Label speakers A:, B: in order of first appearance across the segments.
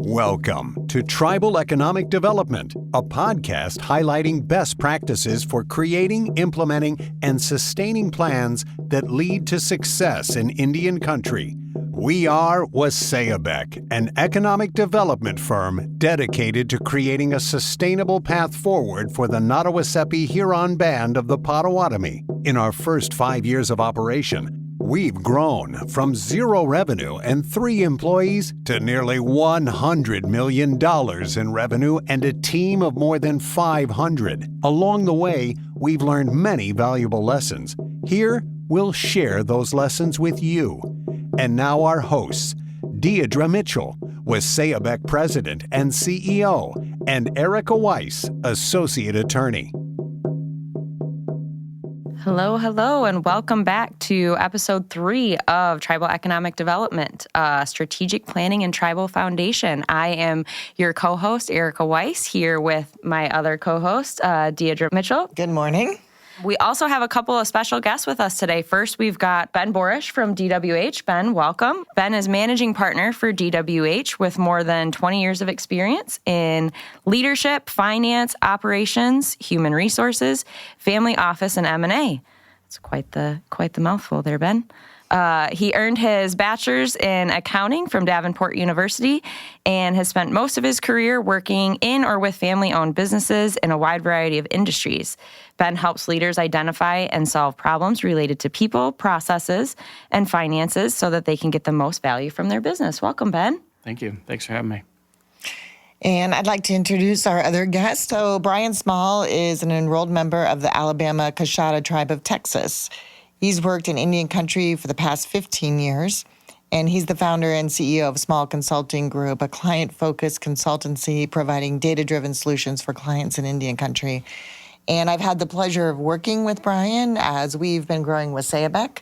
A: Welcome to Tribal Economic Development, a podcast highlighting best practices for creating, implementing, and sustaining plans that lead to success in Indian country. We are Waséyabek, an economic development firm dedicated to creating a sustainable path forward for the Nottawasepi Huron Band of the Potawatomi. In our first 5 years of operation, we've grown from 0 revenue and 3 employees to nearly $100 million in revenue and a team of more than 500. Along the way, we've learned many valuable lessons. Here, we'll share those lessons with you. And now our hosts, Deidre Mitchell, Waséyabek President and CEO, and Erica Weiss, Associate Attorney.
B: Hello, and welcome back to episode 3 of Tribal Economic Development, Strategic Planning and Tribal Foundation. I am your co-host, Erica Weiss, here with my other co-host, Deidre Mitchell.
C: Good morning.
B: We also have a couple of special guests with us today. First, we've got Ben Borisch from DWH. Ben, welcome. Ben is managing partner for DWH with more than 20 years of experience in leadership, finance, operations, human resources, family office, and M&A. It's quite the mouthful there, Ben. He earned his bachelor's in accounting from Davenport University and has spent most of his career working in or with family-owned businesses in a wide variety of industries. Ben helps leaders identify and solve problems related to people, processes, and finances so that they can get the most value from their business. Welcome, Ben.
D: Thank you. Thanks for having me.
C: And I'd like to introduce our other guest. So Bryan Small is an enrolled member of the Alabama-Coushatta tribe of Texas. He's worked in Indian country for the past 15 years, and he's the founder and CEO of Small Consulting Group, a client-focused consultancy providing data-driven solutions for clients in Indian country. And I've had the pleasure of working with Bryan as we've been growing Waséyabek,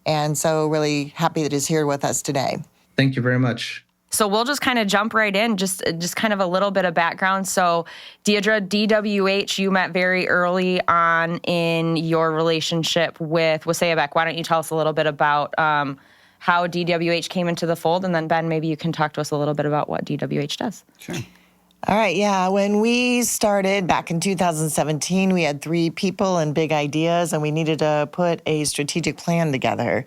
C: and so really happy that he's here with us today.
E: Thank you very much.
B: So we'll just kind of jump right in, just kind of a little bit of background. So Deidre, DWH, you met very early on in your relationship with Waséyabek. Why don't you tell us a little bit about how DWH came into the fold? And then, Ben, maybe you can talk to us a little bit about what DWH does.
D: Sure.
C: All right, yeah. When we started back in 2017, we had 3 people and big ideas, and we needed to put a strategic plan together.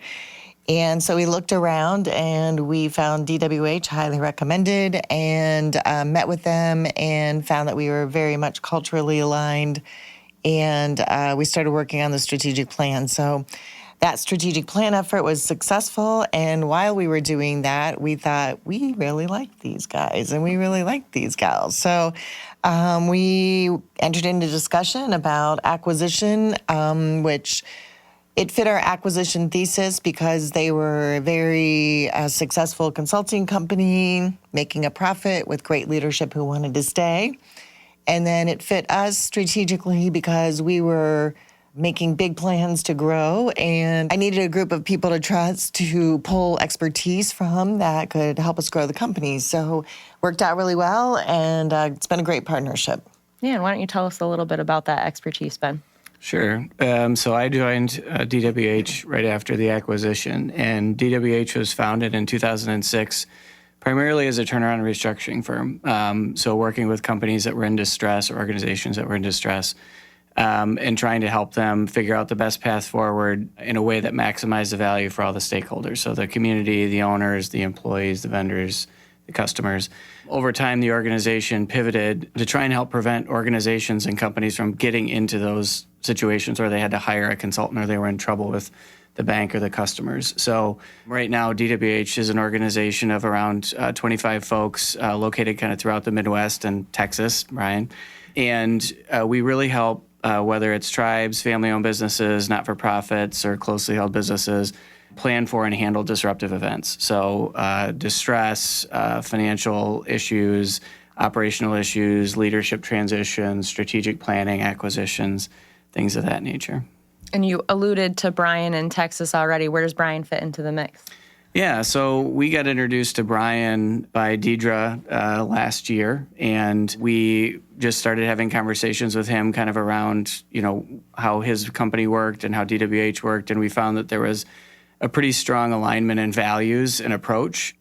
C: And so we looked around and we found DWH highly recommended and met with them and found that we were very much culturally aligned. And we started working on the strategic plan. So that strategic plan effort was successful. And while we were doing that, we thought, we really like these guys and we really like these gals. So we entered into discussion about acquisition, which it fit our acquisition thesis because they were a very successful consulting company, making a profit with great leadership who wanted to stay. And then it fit us strategically because we were making big plans to grow, and I needed a group of people to trust to pull expertise from that could help us grow the company. So worked out really well, and it's been a great partnership.
B: Yeah, and why don't you tell us a little bit about that expertise, Ben?
D: Sure. So I joined DWH right after the acquisition, and DWH was founded in 2006 primarily as a turnaround and restructuring firm. So working with companies that were in distress or organizations that were in distress, and trying to help them figure out the best path forward in a way that maximized the value for all the stakeholders. So the community, the owners, the employees, the vendors, the customers. Over time, the organization pivoted to try and help prevent organizations and companies from getting into those situations where they had to hire a consultant or they were in trouble with the bank or the customers. So right now, DWH is an organization of around 25 folks located kind of throughout the Midwest and Texas, Bryan. And we really help, whether it's tribes, family-owned businesses, not-for-profits, or closely held businesses, plan for and handle disruptive events. So distress, financial issues, operational issues, leadership transitions, strategic planning, acquisitions, things of that nature.
B: And you alluded to Bryan in Texas already. Where does Bryan fit into the mix?
D: Yeah, so we got introduced to Bryan by Deidre last year, and we just started having conversations with him kind of around, how his company worked and how DWH worked, and we found that there was a pretty strong alignment in values and approach.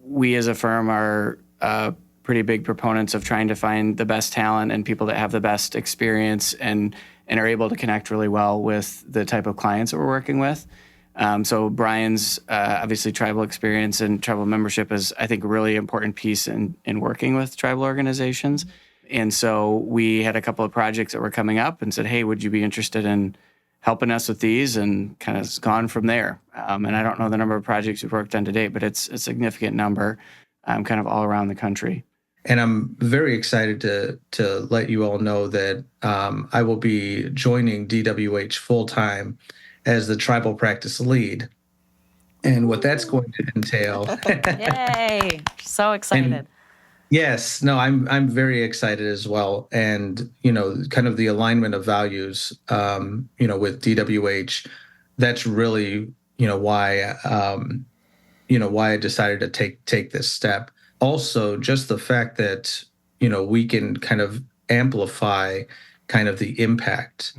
D: We as a firm are pretty big proponents of trying to find the best talent and people that have the best experience and are able to connect really well with the type of clients that we're working with. So Bryan's obviously tribal experience and tribal membership is, I think, a really important piece in working with tribal organizations. And so we had a couple of projects that were coming up and said, hey, would you be interested in helping us with these? And kind of gone from there. And I don't know the number of projects we've worked on to date, but it's a significant number kind of all around the country.
E: And I'm very excited to let you all know that I will be joining DWH full-time as the tribal practice lead. And what that's going to entail.
B: Yay! So excited.
E: And yes, no, I'm very excited as well. And, kind of the alignment of values, with DWH, that's really, why I decided to take this step. Also, just the fact that, we can kind of amplify kind of the impact,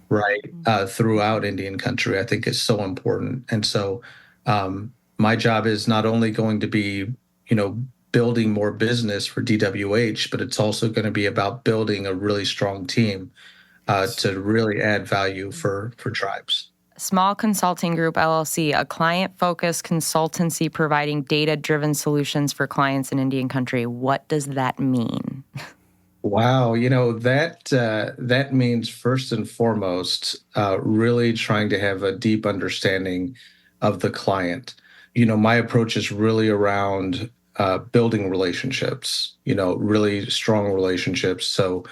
E: right, throughout Indian country, I think is so important. And so my job is not only going to be, building more business for DWH, but it's also going to be about building a really strong team to really add value for tribes.
B: Small Consulting Group, LLC, a client-focused consultancy providing data-driven solutions for clients in Indian country. What does that mean?
E: Wow, that means first and foremost, really trying to have a deep understanding of the client. My approach is really around building relationships, really strong relationships. So,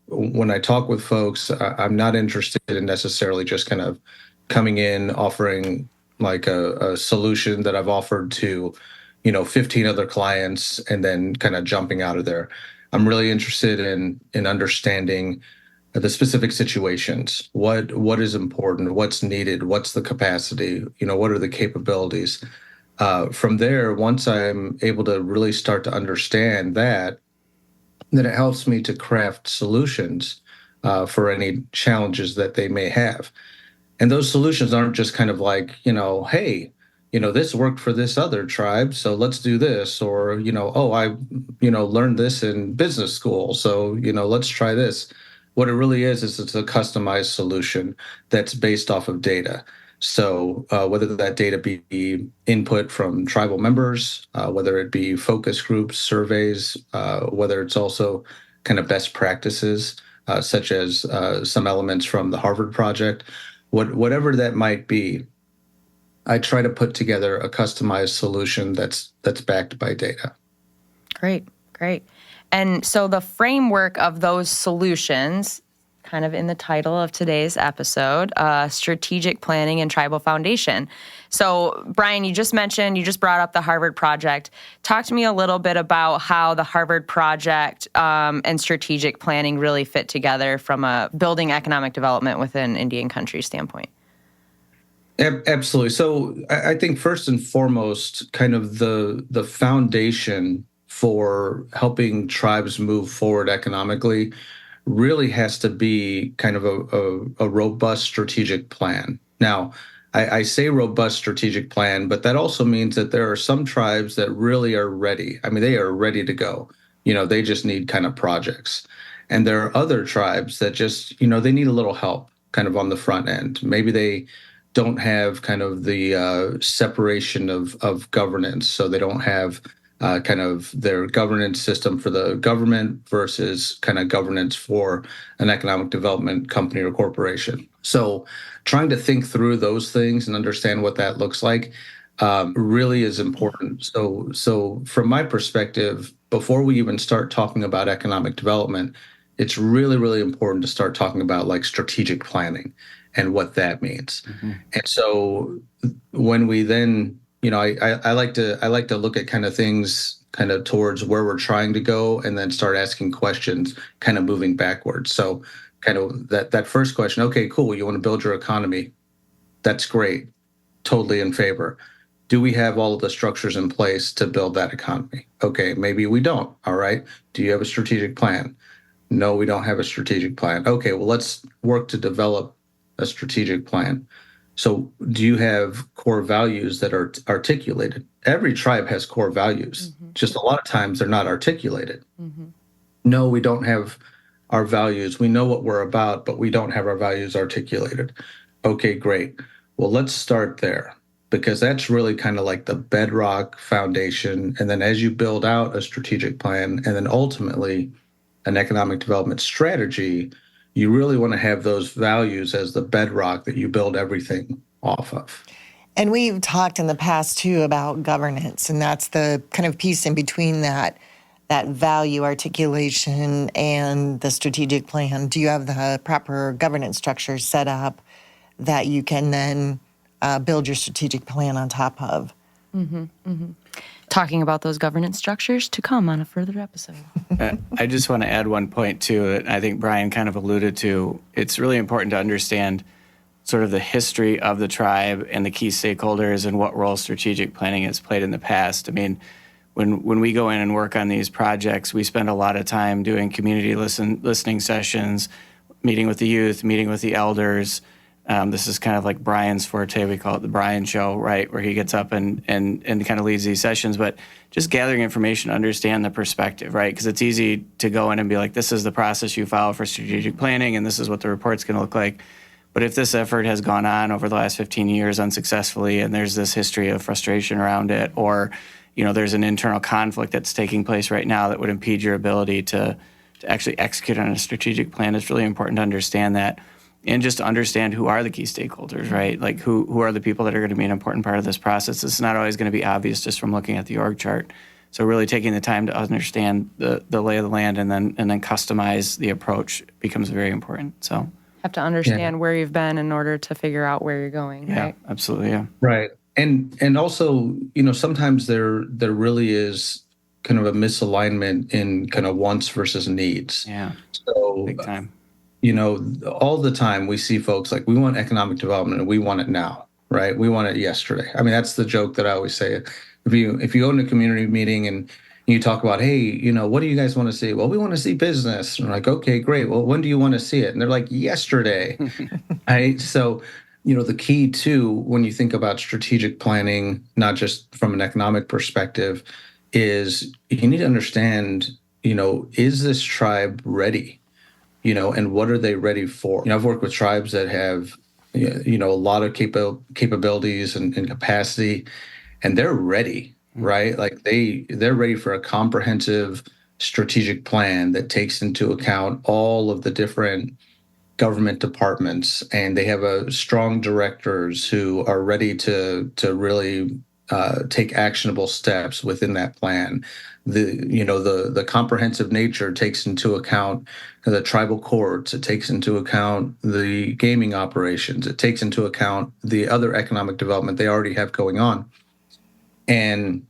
E: when I talk with folks, I'm not interested in necessarily just kind of coming in, offering like a solution that I've offered to, 15 other clients and then kind of jumping out of there. I'm really interested in understanding the specific situations. What is important? What's needed? What's the capacity? What are the capabilities? From there, once I'm able to really start to understand that, then it helps me to craft solutions for any challenges that they may have. And those solutions aren't just kind of like, hey, this worked for this other tribe, so let's do this. Or, I learned this in business school, so, let's try this. What it really is it's a customized solution that's based off of data. So whether that data be input from tribal members, whether it be focus groups, surveys, whether it's also kind of best practices, such as some elements from the Harvard Project, whatever that might be, I try to put together a customized solution that's backed by data.
B: Great. And so the framework of those solutions, kind of in the title of today's episode, Strategic Planning and Tribal Foundation. So, Bryan, you just brought up the Harvard Project. Talk to me a little bit about how the Harvard Project and strategic planning really fit together from a building economic development within Indian country standpoint.
E: Absolutely. So I think first and foremost, kind of the foundation for helping tribes move forward economically really has to be kind of a robust strategic plan. Now, I say robust strategic plan, but that also means that there are some tribes that really are ready. I mean, they are ready to go. They just need kind of projects. And there are other tribes that just, they need a little help kind of on the front end. Maybe they don't have kind of the separation of governance. So they don't have kind of their governance system for the government versus kind of governance for an economic development company or corporation. So trying to think through those things and understand what that looks like really is important. So from my perspective, before we even start talking about economic development, it's really, really important to start talking about like strategic planning and what that means. Mm-hmm. And so when we then, I like to look at kind of things kind of towards where we're trying to go and then start asking questions kind of moving backwards. So kind of that first question, okay, cool, you want to build your economy. That's great. Totally in favor. Do we have all of the structures in place to build that economy? Okay, maybe we don't. All right. Do you have a strategic plan? No, we don't have a strategic plan. Okay, well, let's work to develop a strategic plan. So do you have core values that are articulated? Every tribe has core values. Mm-hmm. Just a lot of times they're not articulated. No, we don't have our values. We know what we're about, but we don't have our values articulated. Okay, great. Well, let's start there, because that's really kind of like the bedrock foundation. And then as you build out a strategic plan and then ultimately an economic development strategy, you really want to have those values as the bedrock that you build everything off of.
C: And we've talked in the past too about governance, and that's the kind of piece in between that value articulation and the strategic plan. Do you have the proper governance structure set up that you can then build your strategic plan on top of?
B: Talking about those governance structures to come on a further episode.
D: I just want to add one point, too, that I think Bryan kind of alluded to. It's really important to understand sort of the history of the tribe and the key stakeholders and what role strategic planning has played in the past. I mean, when we go in and work on these projects, we spend a lot of time doing community listening sessions, meeting with the youth, meeting with the elders. This is kind of like Bryan's forte. We call it the Bryan Show, right, where he gets up and kind of leads these sessions. But just gathering information to understand the perspective, right? Because it's easy to go in and be like, this is the process you follow for strategic planning, and this is what the report's going to look like. But if this effort has gone on over the last 15 years unsuccessfully, and there's this history of frustration around it, or there's an internal conflict that's taking place right now that would impede your ability to actually execute on a strategic plan, it's really important to understand that. And just to understand who are the key stakeholders, right? Like who are the people that are going to be an important part of this process? It's not always going to be obvious just from looking at the org chart. So really taking the time to understand the lay of the land and then customize the approach becomes very important. So
B: Have to understand where you've been in order to figure out where you're going, right?
D: Absolutely, yeah.
E: Right. And also, sometimes there really is kind of a misalignment in kind of wants versus needs.
D: Yeah.
E: So
D: big time.
E: All the time we see folks like, we want economic development and we want it now, right? We want it yesterday. I mean, that's the joke that I always say. If you go into a community meeting and you talk about, hey, what do you guys want to see? Well, we want to see business. And we're like, okay, great. Well, when do you want to see it? And they're like, yesterday. Right? So, the key too, when you think about strategic planning, not just from an economic perspective, is you need to understand, is this tribe ready? And what are they ready for? I've worked with tribes that have, a lot of capabilities and capacity, and they're ready, right? Like they're ready for a comprehensive strategic plan that takes into account all of the different government departments, and they have strong directors who are ready to really take actionable steps within that plan. The comprehensive nature takes into account the tribal courts. It takes into account the gaming operations. It takes into account the other economic development they already have going on, and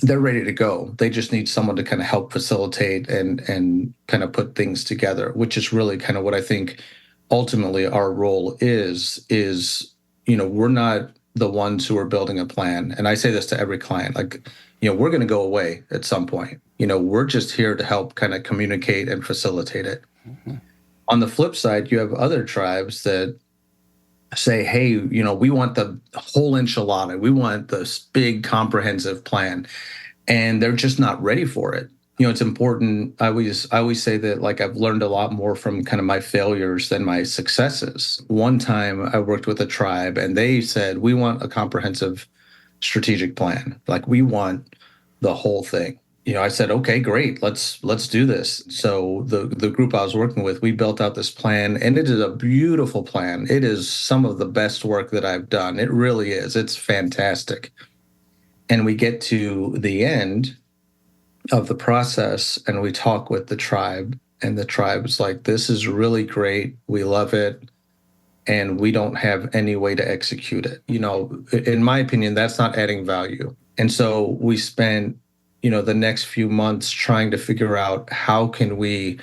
E: they're ready to go. They just need someone to kind of help facilitate and kind of put things together, which is really kind of what I think ultimately our role is, we're not the ones who are building a plan. And I say this to every client, like, we're going to go away at some point. We're just here to help kind of communicate and facilitate it. Mm-hmm. On the flip side, you have other tribes that say, hey, we want the whole enchilada. We want this big comprehensive plan. And they're just not ready for it. It's important. I always say that, like, I've learned a lot more from kind of my failures than my successes. One time I worked with a tribe and they said, we want a comprehensive strategic plan. Like, we want the whole thing. I said, okay, great. Let's do this. So the group I was working with, we built out this plan, and it is a beautiful plan. It is some of the best work that I've done. It really is. It's fantastic. And we get to the end of the process and we talk with the tribe, and the tribe's like, this is really great. We love it. And we don't have any way to execute it. In my opinion, that's not adding value. And so we spent, the next few months trying to figure out how can we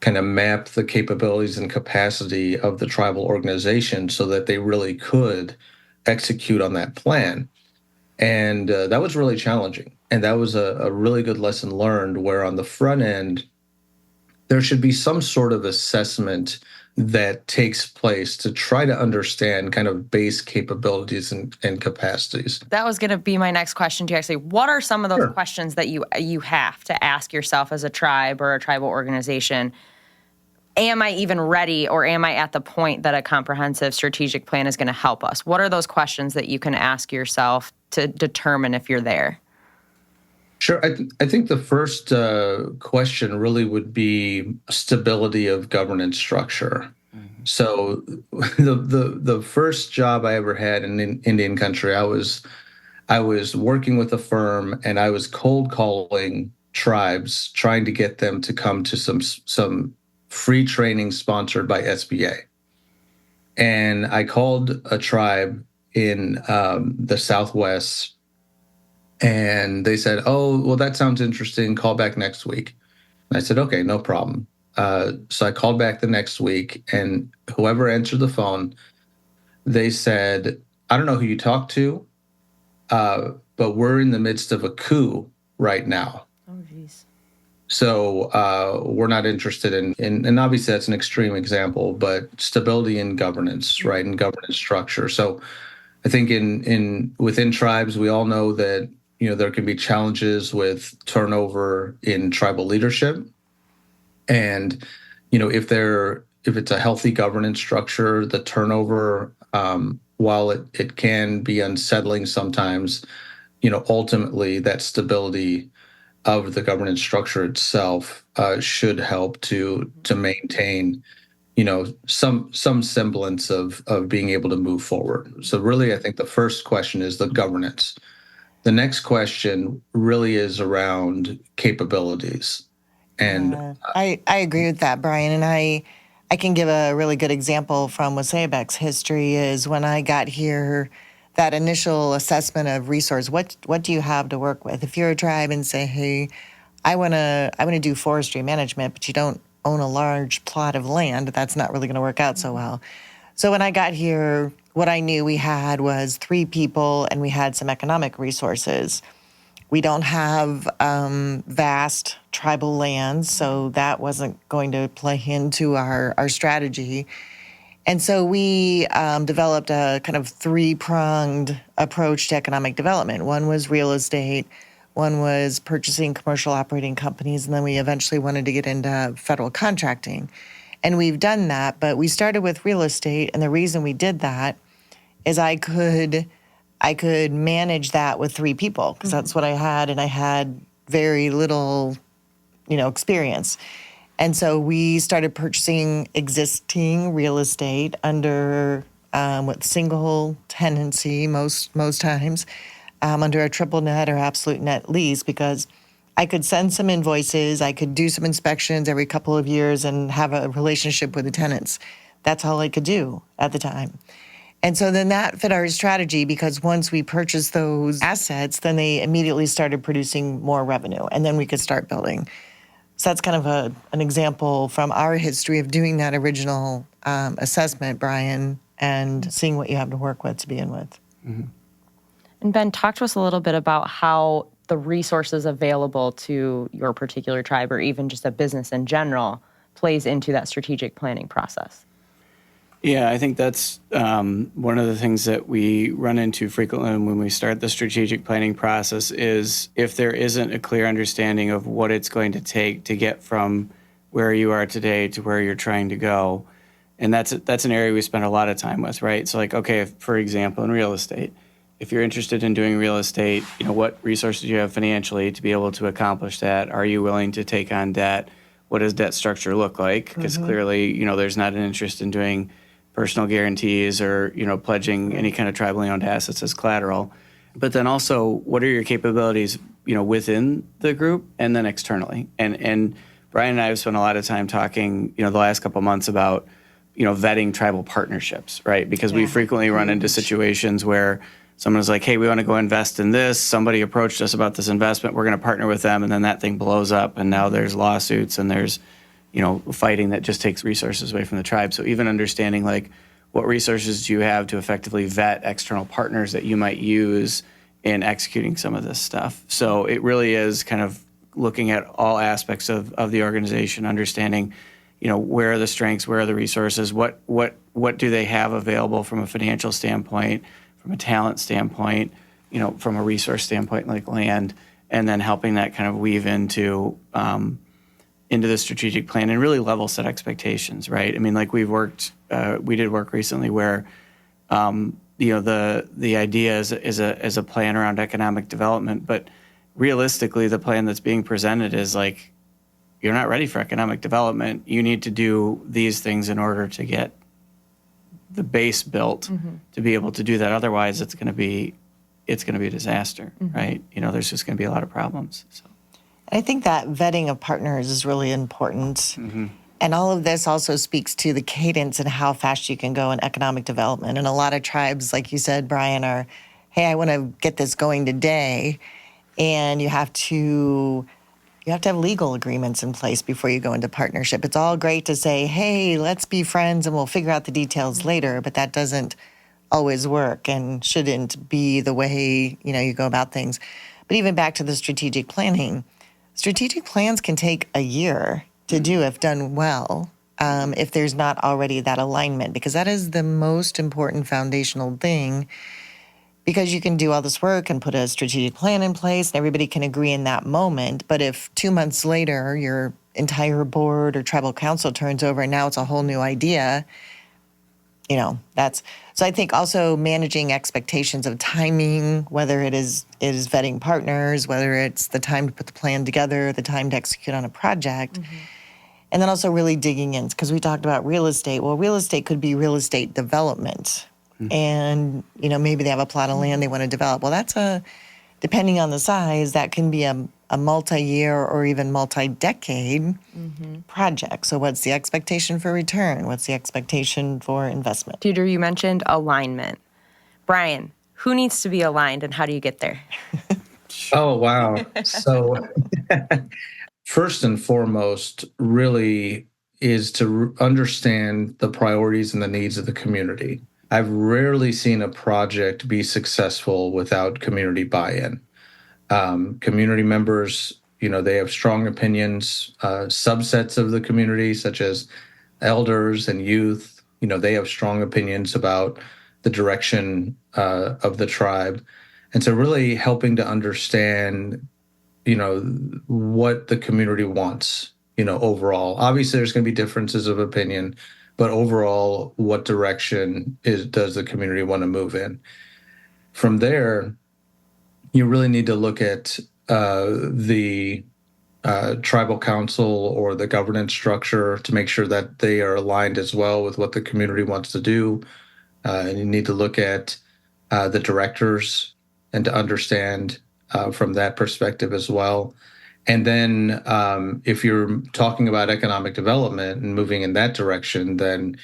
E: kind of map the capabilities and capacity of the tribal organization so that they really could execute on that plan. And that was really challenging. And that was a really good lesson learned, where on the front end, there should be some sort of assessment that takes place to try to understand kind of base capabilities and capacities.
B: That was going to be my next question to you, actually. What are some of those
E: Sure.
B: questions that you have to ask yourself as a tribe or a tribal organization? Am I even ready, or am I at the point that a comprehensive strategic plan is going to help us? What are those questions that you can ask yourself to determine if you're there?
E: Sure. I think the first question really would be stability of governance structure. Mm-hmm. So the first job I ever had in Indian country, I was working with a firm, and I was cold calling tribes, trying to get them to come to some free training sponsored by SBA. And I called a tribe in the Southwest, and they said, "Oh, well, that sounds interesting. Call back next week." And I said, "Okay, no problem." So I called back the next week, and whoever answered the phone, they said, "I don't know who you talked to, but we're in the midst of a coup right now.
B: Oh, geez.
E: So we're not interested in," and obviously that's an extreme example, but stability in governance, right, and governance structure. So I think within tribes, we all know that there can be challenges with turnover in tribal leadership, and if it's a healthy governance structure, the turnover, while it can be unsettling sometimes, ultimately that stability of the governance structure itself should help to maintain some semblance of being able to move forward. So really, I think the first question is the governance. The next question really is around capabilities. And
C: I agree with that, Brian. And I can give a really good example from Waséyabek's history. Is when I got here, that initial assessment of resource, what do you have to work with? If you're a tribe and say, "Hey, I want to do forestry management," but you don't own a large plot of land, that's not really going to work out so well. So when I got here, what I knew we had was 3 people, and we had some economic resources. We don't have vast tribal lands, so that wasn't going to play into our strategy. And so we developed a kind of 3-pronged approach to economic development. One was real estate, one was purchasing commercial operating companies, and then we eventually wanted to get into federal contracting. And we've done that, but we started with real estate, and the reason we did that is I could manage that with 3 people, because that's what I had, and I had very little, experience. And so we started purchasing existing real estate under with single tenancy most times, under a triple net or absolute net lease, because I could send some invoices, I could do some inspections every couple of years and have a relationship with the tenants. That's all I could do at the time. And so then that fit our strategy, because once we purchased those assets, then they immediately started producing more revenue, and then we could start building. So that's kind of an example from our history of doing that original assessment, Brian, and seeing what you have to work with to begin with.
B: Mm-hmm. And Ben, talk to us a little bit about how the resources available to your particular tribe, or even just a business in general, plays into that strategic planning process.
D: Yeah, I think that's one of the things that we run into frequently when we start the strategic planning process is if there isn't a clear understanding of what it's going to take to get from where you are today to where you're trying to go. And that's an area we spend a lot of time with, right? So like, okay, for example, in real estate, if you're interested in doing real estate, what resources do you have financially to be able to accomplish that? Are you willing to take on debt? What does debt structure look like? Because clearly, there's not an interest in doing personal guarantees or, pledging any kind of tribally owned assets as collateral. But then also, what are your capabilities, within the group and then externally? And Brian and I have spent a lot of time talking, the last couple of months about, vetting tribal partnerships, right? Because we frequently run into situations where someone's like, hey, we want to go invest in this. Somebody approached us about this investment. We're going to partner with them. And then that thing blows up. And now there's lawsuits and there's, fighting that just takes resources away from the tribe. So even understanding like what resources do you have to effectively vet external partners that you might use in executing some of this stuff. So it really is kind of looking at all aspects of the organization, understanding, where are the strengths, where are the resources, what do they have available from a financial standpoint, from a talent standpoint, from a resource standpoint like land, and then helping that kind of weave into the strategic plan and really level set expectations, right? I mean, like we did work recently where, the idea is a plan around economic development, but realistically, the plan that's being presented is like, you're not ready for economic development. You need to do these things in order to get the base built to be able to do that. Otherwise, it's going to be a disaster, right? There's just going to be a lot of problems. So.
C: I think that vetting of partners is really important. And all of this also speaks to the cadence and how fast you can go in economic development. And a lot of tribes, like you said, Bryan, are, hey, I want to get this going today. And you have to have legal agreements in place before you go into partnership. It's all great to say, hey, let's be friends and we'll figure out the details later, but that doesn't always work and shouldn't be the way, you go about things. But even back to the strategic planning, strategic plans can take a year to do if done well, if there's not already that alignment, because that is the most important foundational thing. Because you can do all this work and put a strategic plan in place and everybody can agree in that moment. But if 2 months later, your entire board or tribal council turns over and now it's a whole new idea, so I think also managing expectations of timing, whether it is vetting partners, whether it's the time to put the plan together, the time to execute on a project. And then also really digging in, because we talked about real estate. Well, real estate could be real estate development. And, maybe they have a plot of land they want to develop. Well, that's depending on the size, that can be a multi-year or even multi-decade project. So what's the expectation for return? What's the expectation for investment?
B: Deidre, you mentioned alignment. Bryan, who needs to be aligned and how do you get there?
E: Oh, wow. So first and foremost, really is to understand the priorities and the needs of the community. I've rarely seen a project be successful without community buy-in. Community members, they have strong opinions. Subsets of the community, such as elders and youth, they have strong opinions about the direction of the tribe. And so really helping to understand, what the community wants, overall. Obviously, there's going to be differences of opinion, but overall, what direction does the community want to move in? From there, you really need to look at the tribal council or the governance structure to make sure that they are aligned as well with what the community wants to do. And you need to look at the directors and to understand from that perspective as well. And then if you're talking about economic development and moving in that direction, then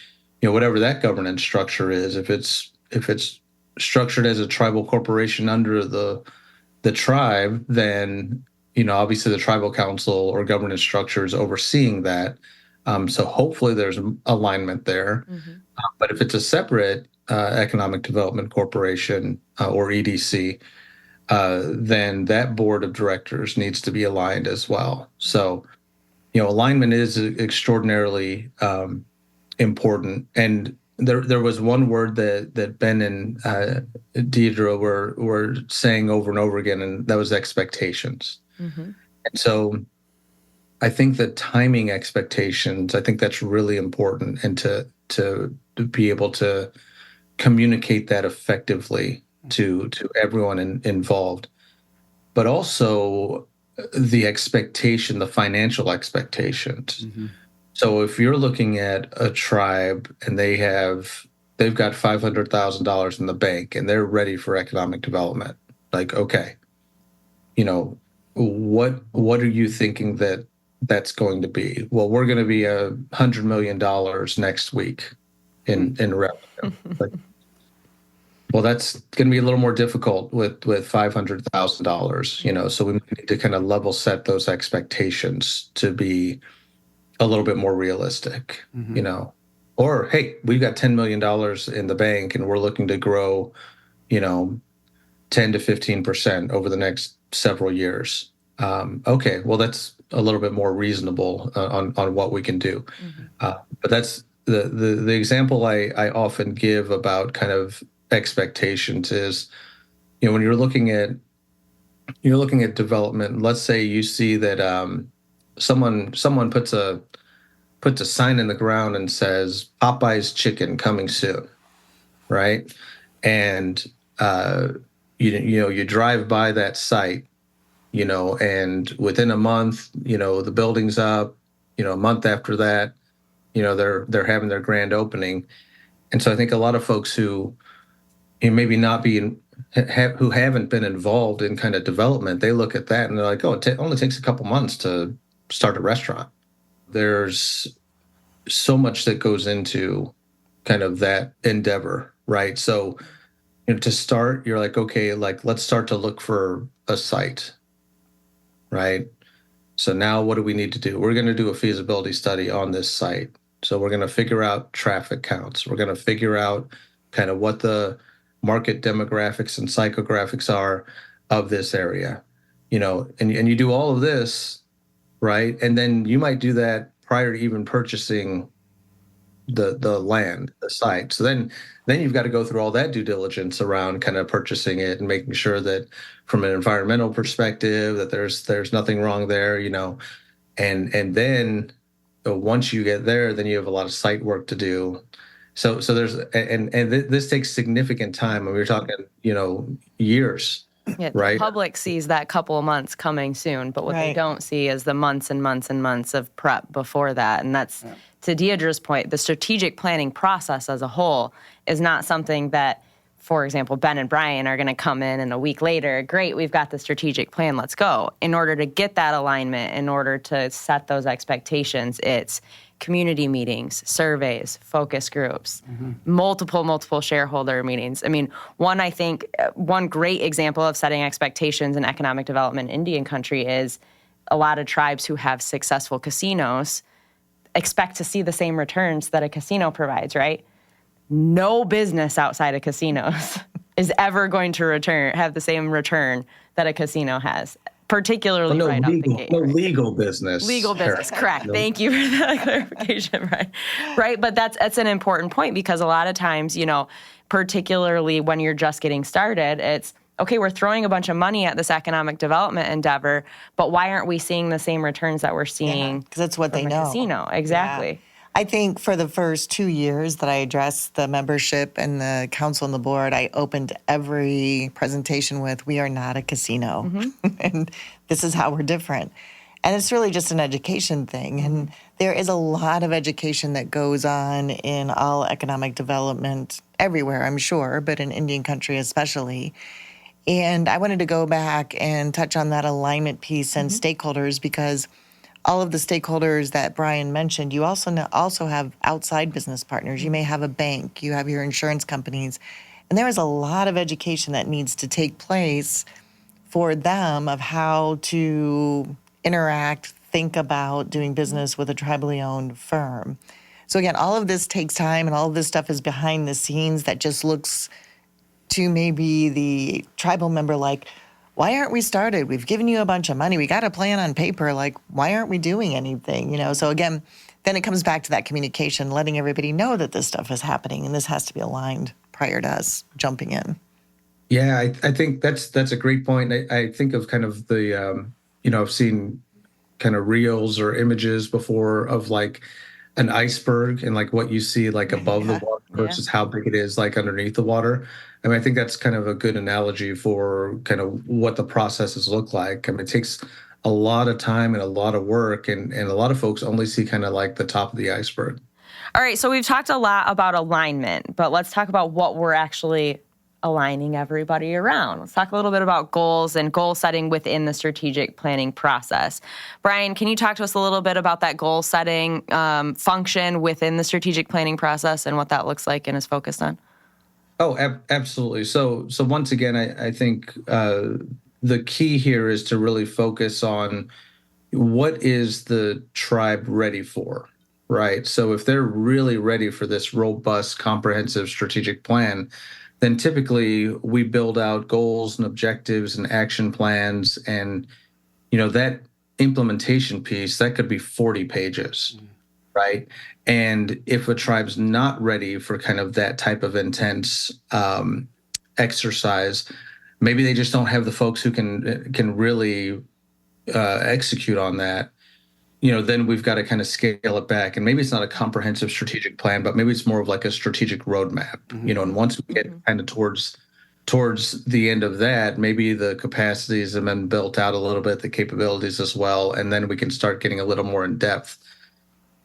E: whatever that governance structure is, if it's structured as a tribal corporation under the tribe, then obviously the tribal council or governance structure is overseeing that. So hopefully there's alignment there. But if it's a separate economic development corporation or EDC, then that board of directors needs to be aligned as well. So, alignment is extraordinarily important. And there was one word that Ben and Deidre were saying over and over again, and that was expectations. And so I think that timing expectations, I think that's really important, and to be able to communicate that effectively to everyone involved, but also the expectation, the financial expectations. So if you're looking at a tribe and they've got $500,000 in the bank and they're ready for economic development, like, okay, what are you thinking that's going to be? Well, we're going to be $100 million next week in revenue. Like, well, that's going to be a little more difficult with $500,000, so we need to kind of level set those expectations to be a little bit more realistic, or, hey, we've got $10 million in the bank and we're looking to grow, 10 to 15% over the next several years. Okay, well, that's a little bit more reasonable on what we can do. But that's the example I often give about kind of expectations is, when you're looking at development. Let's say you see that someone puts a sign in the ground and says Popeye's chicken coming soon, right? And you drive by that site, and within a month, the building's up. A month after that, they're having their grand opening. And so I think a lot of folks who maybe not be who haven't been involved in kind of development, they look at that and they're like, oh, it only takes a couple months to start a restaurant. There's so much that goes into kind of that endeavor, right? So, to start, you're like, okay, like let's start to look for a site, right? So now what do we need to do? We're going to do a feasibility study on this site. So we're going to figure out traffic counts. We're going to figure out kind of what the market demographics and psychographics are of this area, and you do all of this, right? And then you might do that prior to even purchasing the land, the site. So then you've got to go through all that due diligence around kind of purchasing it and making sure that from an environmental perspective that there's nothing wrong there, and then once you get there, then you have a lot of site work to do. So there's this takes significant time. And we're talking, years.
B: Yeah,
E: right?
B: The public sees that couple of months coming soon, but what they don't see is the months and months and months of prep before that. And that's, to Deidre's point, the strategic planning process as a whole is not something that, for example, Ben and Bryan are going to come in and a week later, great, we've got the strategic plan, let's go. In order to get that alignment, in order to set those expectations, it's community meetings, surveys, focus groups, multiple shareholder meetings. I mean, one great example of setting expectations in economic development in Indian country is a lot of tribes who have successful casinos expect to see the same returns that a casino provides, right? No business outside of casinos is ever going to have the same return that a casino has, particularly right out the gate.
E: No legal business.
B: Legal business, correct. No. Thank you for that clarification, right? But that's an important point because a lot of times, particularly when you're just getting started, it's, okay, we're throwing a bunch of money at this economic development endeavor, but why aren't we seeing the same returns that we're seeing?
C: Because that's what they know.
B: Casino, exactly.
C: Yeah. I think for the first 2 years that I addressed the membership and the council and the board, I opened every presentation with, we are not a casino. And this is how we're different. And it's really just an education thing. And there is a lot of education that goes on in all economic development everywhere, I'm sure, but in Indian country especially. And I wanted to go back and touch on that alignment piece and stakeholders, because all of the stakeholders that Bryan mentioned, you also have outside business partners. You may have a bank, you have your insurance companies, and there is a lot of education that needs to take place for them of how to interact, think about doing business with a tribally owned firm. So again, all of this takes time, and all of this stuff is behind the scenes that just looks to maybe the tribal member like, why aren't we started? We've given you a bunch of money. We got a plan on paper. Like, why aren't we doing anything? So again, then it comes back to that communication, letting everybody know that this stuff is happening and this has to be aligned prior to us jumping in.
E: Yeah, I think that's a great point. I think of kind of the, I've seen kind of reels or images before of like an iceberg and like what you see like above the water versus how big it is like underneath the water. I mean, I think that's kind of a good analogy for kind of what the processes look like. I mean, it takes a lot of time and a lot of work, and a lot of folks only see kind of like the top of the iceberg.
B: All right, so we've talked a lot about alignment, but let's talk about what we're actually aligning everybody around. Let's talk a little bit about goals and goal setting within the strategic planning process. Bryan, can you talk to us a little bit about that goal setting function within the strategic planning process and what that looks like and is focused on?
E: Oh, absolutely. So once again, I think the key here is to really focus on what is the tribe ready for, right? So if they're really ready for this robust, comprehensive strategic plan, then typically we build out goals and objectives and action plans and that implementation piece, that could be 40 pages, right? And if a tribe's not ready for kind of that type of intense exercise, maybe they just don't have the folks who can really execute on that. Then we've got to kind of scale it back. And maybe it's not a comprehensive strategic plan, but maybe it's more of like a strategic roadmap. And once we get kind of towards the end of that, maybe the capacities have been built out a little bit, the capabilities as well, and then we can start getting a little more in depth.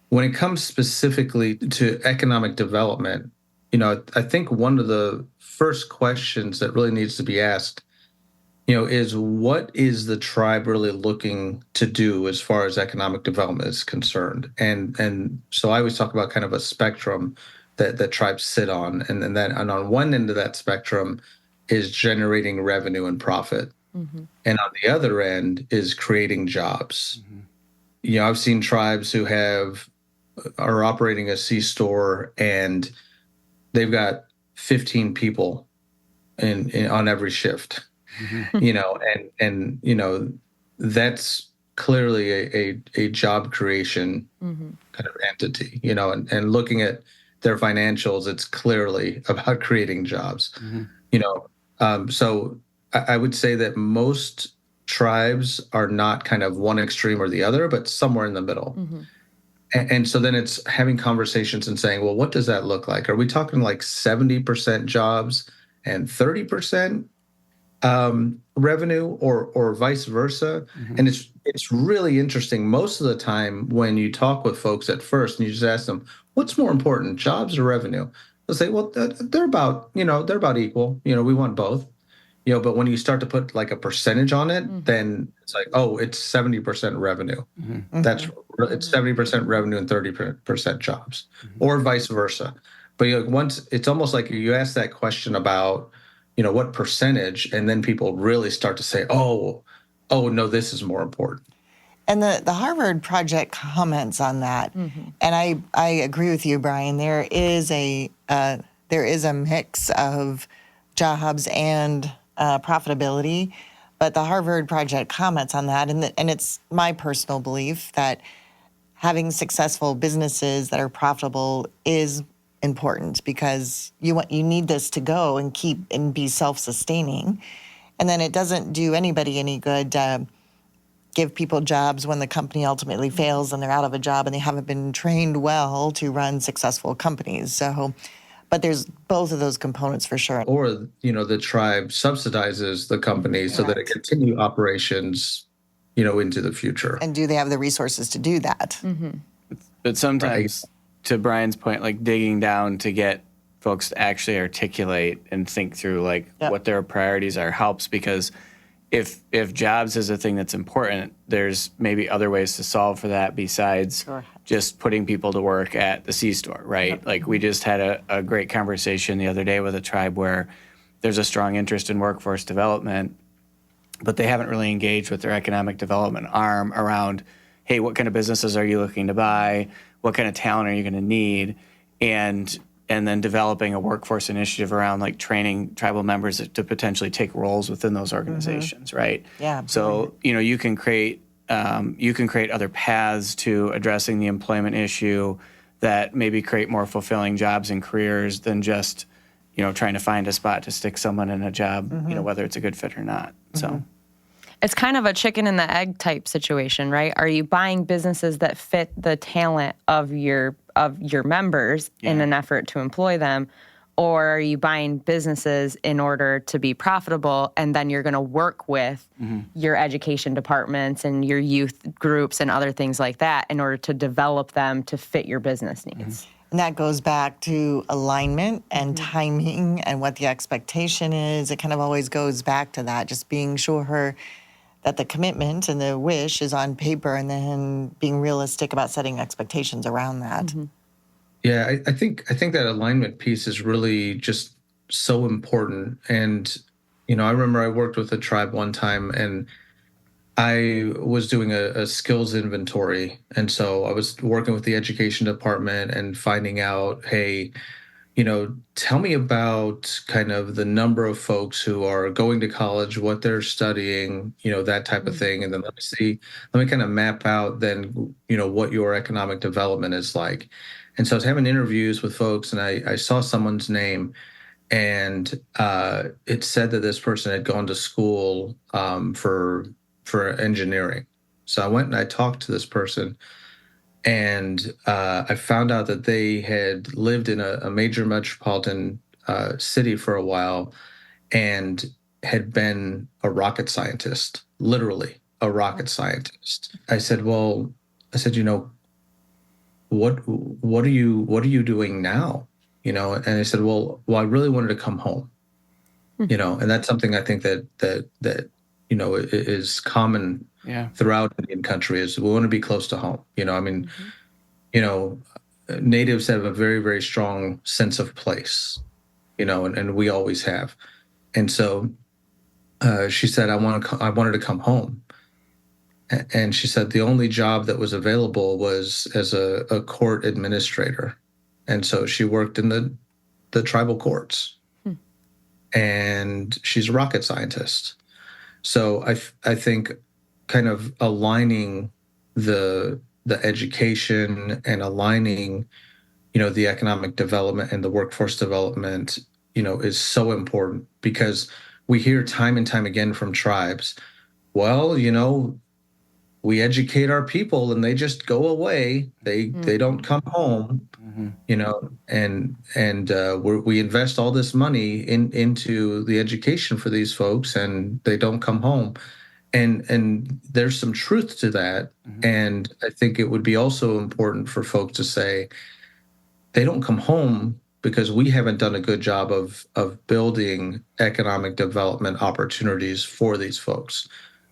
E: When it comes specifically to economic development, I think one of the first questions that really needs to be asked, is what is the tribe really looking to do as far as economic development is concerned? And so I always talk about kind of a spectrum that tribes sit on, and on one end of that spectrum is generating revenue and profit, and on the other end is creating jobs. I've seen tribes who are operating a C-store and they've got 15 people on every shift. And that's clearly a job creation kind of entity, and looking at their financials, it's clearly about creating jobs. So I would say that most tribes are not kind of one extreme or the other, but somewhere in the middle. And so then it's having conversations and saying, well, what does that look like? Are we talking like 70% jobs and 30% revenue, or vice versa? And it's really interesting. Most of the time when you talk with folks at first and you just ask them, what's more important, jobs or revenue? They'll say, well, they're about equal. We want both. But when you start to put like a percentage on it, then it's like, oh, it's 70% revenue. It's 70% revenue and 30% jobs, or vice versa. But once it's almost like you ask that question about, what percentage, and then people really start to say, oh no, this is more important.
C: And the Harvard project comments on that, and I agree with you, Brian. There is a mix of jobs and profitability, but the Harvard project comments on that, and it's my personal belief that having successful businesses that are profitable is important, because you need this to go and keep and be self-sustaining, and then it doesn't do anybody any good to give people jobs when the company ultimately fails and they're out of a job and they haven't been trained well to run successful companies. So, but there's both of those components for sure.
E: Or the tribe subsidizes the company so that it continue operations into the future.
C: And do they have the resources to do that?
D: But sometimes, to Brian's point, like digging down to get folks to actually articulate and think through what their priorities are helps, because if jobs is a thing that's important, there's maybe other ways to solve for that besides just putting people to work at the C-store, right? Like we just had a great conversation the other day with a tribe where there's a strong interest in workforce development, but they haven't really engaged with their economic development arm around, hey, what kind of businesses are you looking to buy? What kind of talent are you going to need? And then developing a workforce initiative around like training tribal members to potentially take roles within those organizations, right?
C: Yeah.
D: So, you can create other paths to addressing the employment issue that maybe create more fulfilling jobs and careers than just, trying to find a spot to stick someone in a job, whether it's a good fit or not. So
B: it's kind of a chicken and the egg type situation, right? Are you buying businesses that fit the talent of your members in an effort to employ them, or are you buying businesses in order to be profitable, and then you're going to work with your education departments and your youth groups and other things like that in order to develop them to fit your business needs?
C: And that goes back to alignment and timing and what the expectation is. It kind of always goes back to that, just being sure that the commitment and the wish is on paper, and then being realistic about setting expectations around that.
E: Yeah, I think that alignment piece is really just so important. And, I remember I worked with a tribe one time and I was doing a skills inventory. And so I was working with the education department and finding out, hey, tell me about kind of the number of folks who are going to college, what they're studying, that type of thing. And then let me kind of map out then, what your economic development is like. And so I was having interviews with folks, and I saw someone's name, and it said that this person had gone to school for engineering. So I went and I talked to this person, and I found out that they had lived in a major metropolitan city for a while and had been a rocket scientist, literally a rocket scientist. I said, what are you doing now? And I said, well, I really wanted to come home, and that's something I think that is common throughout Indian country, is we want to be close to home. Natives have a very, very strong sense of place, and we always have. And so she said, I wanted to come home. And she said the only job that was available was as a court administrator. And so she worked in the tribal courts. And she's a rocket scientist. So I think kind of aligning the education and aligning, the economic development and the workforce development, is so important, because we hear time and time again from tribes, well, we educate our people and they just go away. They don't come home, and we invest all this money into the education for these folks, and they don't come home. And there's some truth to that. And I think it would be also important for folks to say they don't come home because we haven't done a good job of building economic development opportunities for these folks,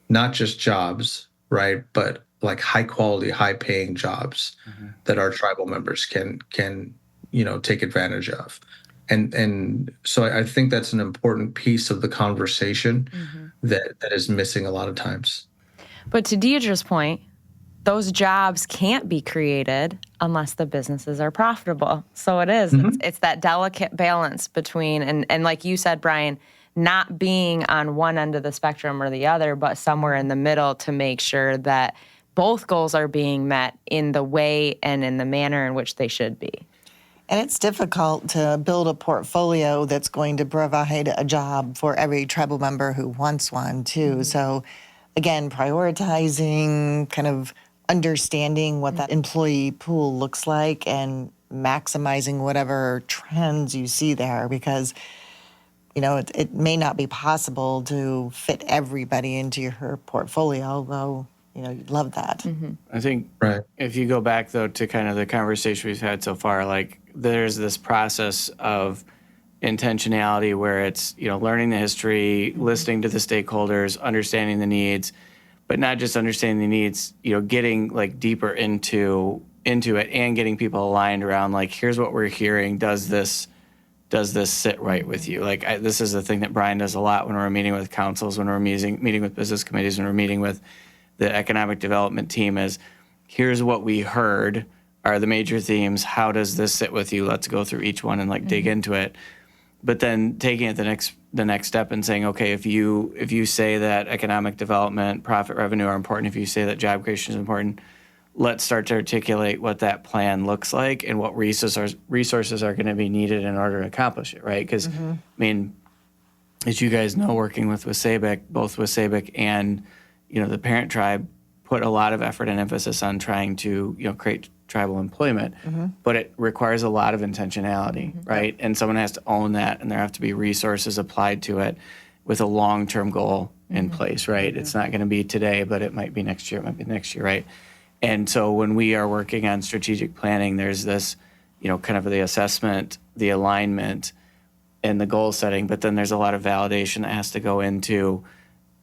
E: not just jobs, right? But like high quality, high paying jobs that our tribal members can take advantage of. And so I think that's an important piece of the conversation that is missing a lot of times.
B: But to Deidre's point, those jobs can't be created unless the businesses are profitable. So it is. It's that delicate balance between, and like you said, Bryan, not being on one end of the spectrum or the other, but somewhere in the middle to make sure that both goals are being met in the way and in the manner in which they should be.
C: And it's difficult to build a portfolio that's going to provide a job for every tribal member who wants one, too. So, again, prioritizing, kind of understanding what that employee pool looks like and maximizing whatever trends you see there, because it may not be possible to fit everybody into your portfolio, although, you'd love that.
D: I think if you go back, though, to kind of the conversation we've had so far, like there's this process of intentionality where it's, learning the history, listening to the stakeholders, understanding the needs, but not just understanding the needs, getting like deeper into it and getting people aligned around like, here's what we're hearing. Does this sit right with you? Like this is the thing that Bryan does a lot when we're meeting with councils, when we're meeting with business committees, when we're meeting with the economic development team, is here's what we heard are the major themes. How does this sit with you? Let's go through each one and like dig into it. But then taking it the next step and saying, okay, if you say that economic development, profit revenue are important, if you say that job creation is important, let's start to articulate what that plan looks like and what resources are going to be needed in order to accomplish it, right? Because, I mean, as you guys know, working with Waséyabek, both Waséyabek and, the parent tribe put a lot of effort and emphasis on trying to, create tribal employment, but it requires a lot of intentionality, right? And someone has to own that, and there have to be resources applied to it with a long-term goal in place, right? It's not going to be today, but it might be next year, right? And so when we are working on strategic planning, there's this, kind of the assessment, the alignment, and the goal setting, but then there's a lot of validation that has to go into,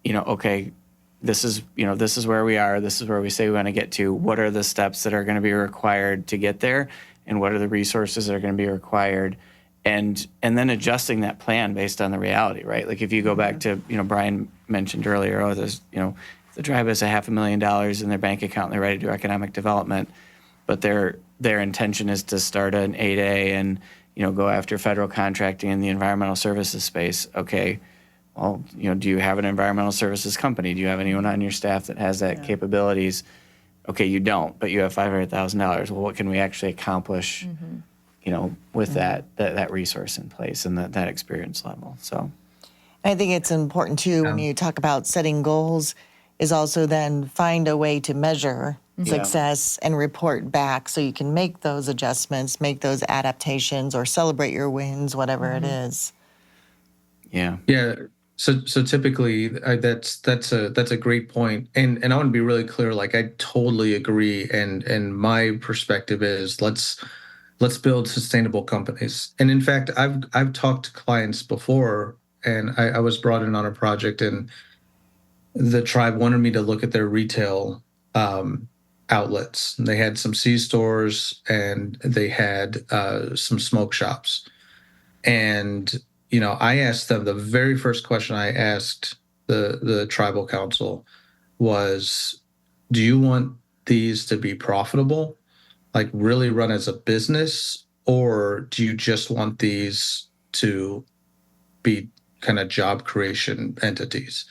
D: okay, this is where we are, this is where we say we want to get to, what are the steps that are going to be required to get there, and what are the resources that are going to be required, and then adjusting that plan based on the reality, right? Like if you go back to, Bryan mentioned earlier, there's, the tribe has $500,000 in their bank account and they're ready to do economic development, but their intention is to start an 8A go after federal contracting in the environmental services space. Okay, well, do you have an environmental services company? Do you have anyone on your staff that has that capabilities? Okay, you don't, but you have $500,000. Well, what can we actually accomplish, with that resource in place and that experience level? So
C: I think it's important too when you talk about setting goals is also then find a way to measure success and report back so you can make those adjustments, make those adaptations, or celebrate your wins, whatever it is.
D: Yeah.
E: So typically that's a great point, and I want to be really clear. Like, I totally agree, and my perspective is let's build sustainable companies. And in fact, I've talked to clients before, and I was brought in on a project, and the tribe wanted me to look at their retail outlets. They had some C-stores and they had some smoke shops. And, I asked them, the very first question I asked the tribal council was, do you want these to be profitable, like really run as a business, or do you just want these to be kind of job creation entities?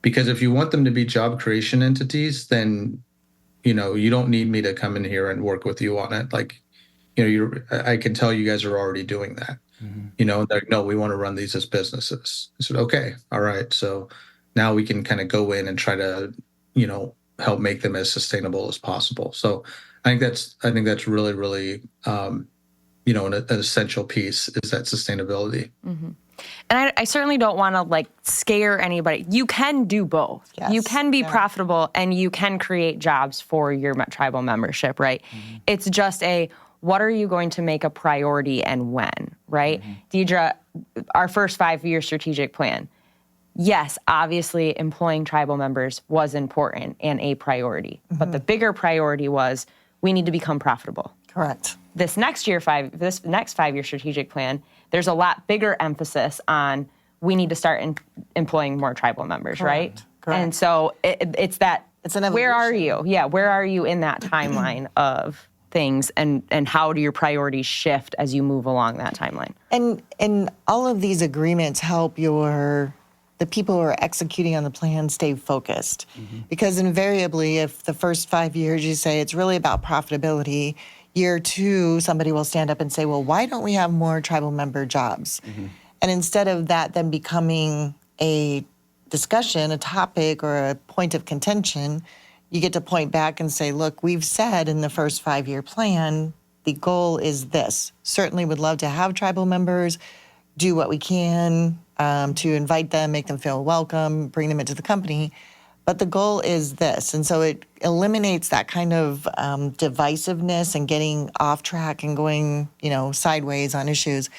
E: Because if you want them to be job creation entities, then you don't need me to come in here and work with you on it. Like, I can tell you guys are already doing that. They're like, no, we want to run these as businesses. I said, okay, all right. So now we can kind of go in and try to, help make them as sustainable as possible. So I think that's really, really, an essential piece is that sustainability.
B: Mm-hmm. And I certainly don't want to scare anybody. You can do both. Yes. You can be profitable and you can create jobs for your tribal membership, right? Mm-hmm. It's just what are you going to make a priority and when, right? Mm-hmm. Deidre, our first 5-year strategic plan. Yes, obviously employing tribal members was important and a priority. Mm-hmm. But the bigger priority was we need to become profitable.
C: Correct.
B: This next 5-year strategic plan, there's a lot bigger emphasis on we need to start employing more tribal members, right?
C: Correct.
B: And so it's that. It's an evolution. Where are you? Yeah, where are you in that timeline of things, and how do your priorities shift as you move along that timeline?
C: And all of these agreements help the people who are executing on the plan stay focused. Mm-hmm. Because invariably, if the first 5 years you say it's really about profitability, year 2, somebody will stand up and say, well, why don't we have more tribal member jobs? Mm-hmm. And instead of that then becoming a discussion, a topic, or a point of contention, you get to point back and say, look, we've said in the first 5-year plan, the goal is this. Certainly would love to have tribal members, do what we can to invite them, make them feel welcome, bring them into the company. But the goal is this. And so it eliminates that kind of divisiveness and getting off track and going, sideways on issues.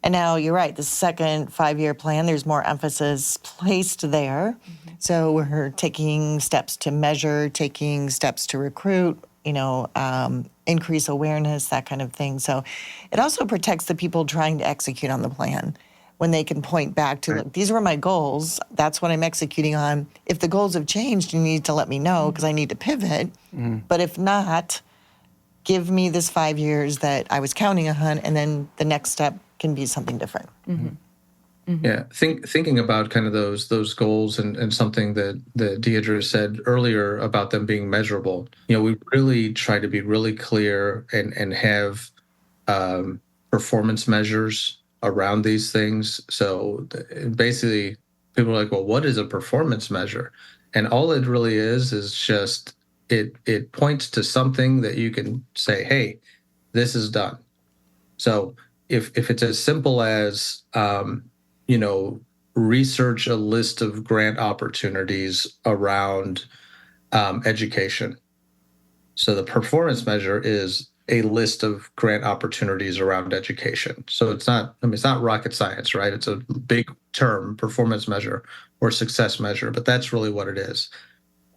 C: And now you're right, the second 5-year plan, there's more emphasis placed there. Mm-hmm. So we're taking steps to measure, taking steps to recruit, increase awareness, that kind of thing. So it also protects the people trying to execute on the plan when they can point back to, look, these were my goals. That's what I'm executing on. If the goals have changed, you need to let me know because I need to pivot. Mm-hmm. But if not, give me this 5 years that I was counting on, and then the next step can be something different. Mm-hmm.
E: Mm-hmm. Yeah, thinking about kind of those goals and something that Deidre said earlier about them being measurable. We really try to be really clear and have performance measures around these things. So basically, people are like, well, what is a performance measure? And all it really is just it points to something that you can say, hey, this is done. So if it's as simple as research a list of grant opportunities around education. So the performance measure is a list of grant opportunities around education. So it's not rocket science, right? It's a big term, performance measure or success measure, but that's really what it is.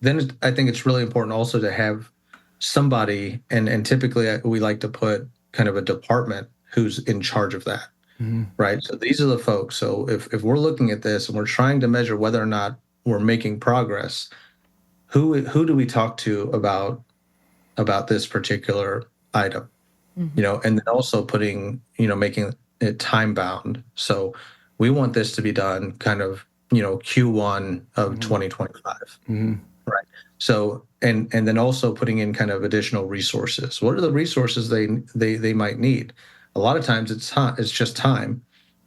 E: Then I think it's really important also to have somebody, and typically we like to put kind of a department who's in charge of that. Mm-hmm. Right. So these are the folks. So if we're looking at this and we're trying to measure whether or not we're making progress, who do we talk to about this particular item? Mm-hmm. And then also making it time bound. So we want this to be done kind of, Q1 of 2025. Right. So, and then also putting in kind of additional resources. What are the resources they might need? A lot of times it's just time.